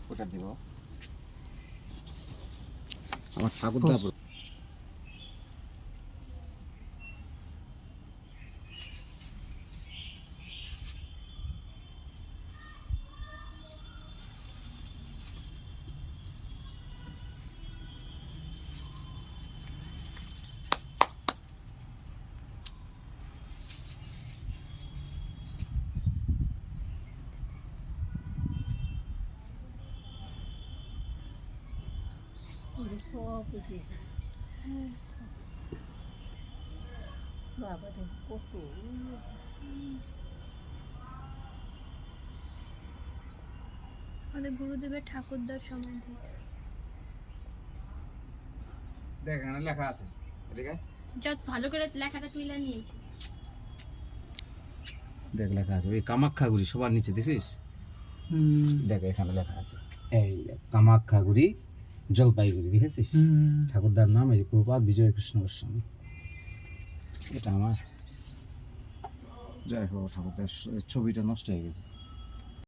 কোথা দিব আমার ঠাকুরদা বাবা কত আমাদের গুরুদেবের ঠাকুরদার সমাধি। দেখ এখানে লেখা আছে, এদিকে যা ভালো করে লেখাটা তুলে নিয়েছি। দেখ লেখা আছে ওই কামাখ্যাগুড়ি সবার নিচে দেখছিস? দেখ এখানে লেখা আছে এই কামাখ্যাগুড়ি জলপাইগুড়ি, দেখেছিস? ঠাকুরদার নাম এই প্রপাত বিজয় কৃষ্ণ গোস্বামী। এটা আমার জয় হোক ঠাকুরদার ছবিটা নষ্ট হয়ে গেছে।